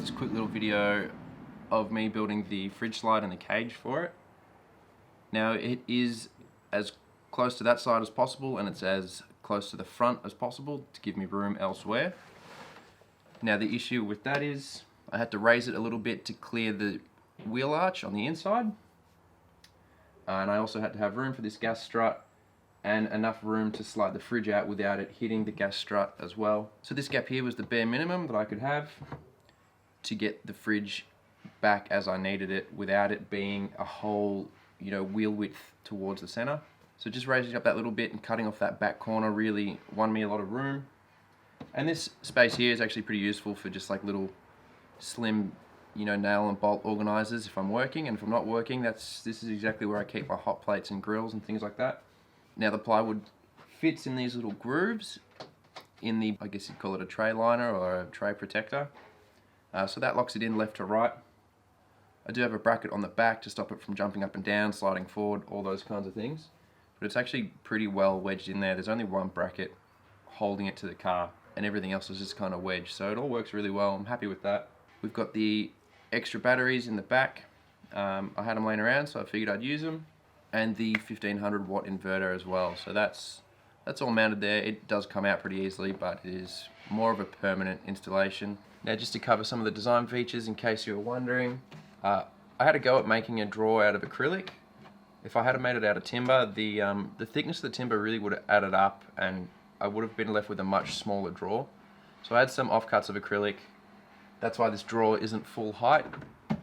this quick little video of me building the fridge slide and the cage for it. Now it is as close to that side as possible, and it's as close to the front as possible to give me room elsewhere. Now the issue with that is I had to raise it a little bit to clear the wheel arch on the inside, and I also had to have room for this gas strut and enough room to slide the fridge out without it hitting the gas strut as well. So this gap here was the bare minimum that I could have to get the fridge back as I needed it without it being a whole, wheel width towards the center. So just raising up that little bit and cutting off that back corner really won me a lot of room. And this space here is actually pretty useful for just like little slim, nail and bolt organizers if I'm working, and if I'm not working, this is exactly where I keep my hot plates and grills and things like that. Now the plywood fits in these little grooves in the, I guess you'd call it a tray liner or a tray protector. So that locks it in left to right. I do have a bracket on the back to stop it from jumping up and down, sliding forward, all those kinds of things. But it's actually pretty well wedged in there. There's only one bracket holding it to the car, and everything else is just kind of wedged. So it all works really well. I'm happy with that. We've got the extra batteries in the back. I had them laying around, so I figured I'd use them. And the 1500 watt inverter as well. So that's all mounted there. It does come out pretty easily, but it is more of a permanent installation. Now just to cover some of the design features in case you were wondering, I had a go at making a drawer out of acrylic. If I had made it out of timber, the thickness of the timber really would have added up and I would have been left with a much smaller drawer. So I had some offcuts of acrylic. That's why this drawer isn't full height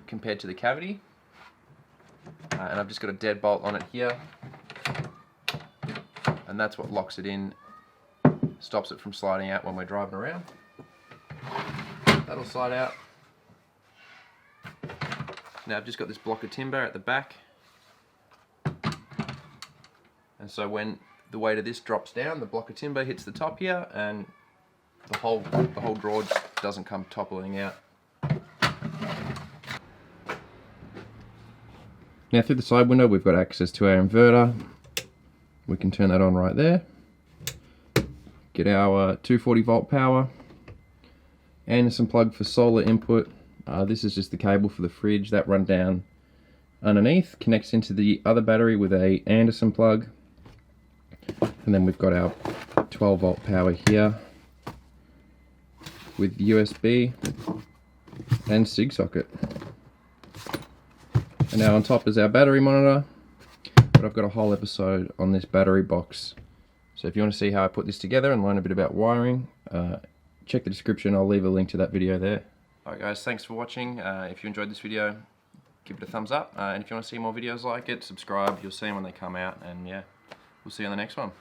compared to the cavity. And I've just got a deadbolt on it here, and that's what locks it in, stops it from sliding out when we're driving around. That'll slide out. Now I've just got this block of timber at the back, and so when the weight of this drops down, the block of timber hits the top here, and the whole drawer doesn't come toppling out. Now through the side window we've got access to our inverter. We can turn that on right there. Get our 240 volt power. Anderson plug for solar input. This is just the cable for the fridge that run down underneath. Connects into the other battery with a Anderson plug. And then we've got our 12 volt power here with USB and SIG socket. And now on top is our battery monitor, but I've got a whole episode on this battery box. So if you want to see how I put this together and learn a bit about wiring, check the description, I'll leave a link to that video there. Alright guys, thanks for watching. If you enjoyed this video, give it a thumbs up. And if you want to see more videos like it, subscribe, you'll see them when they come out. And yeah, we'll see you on the next one.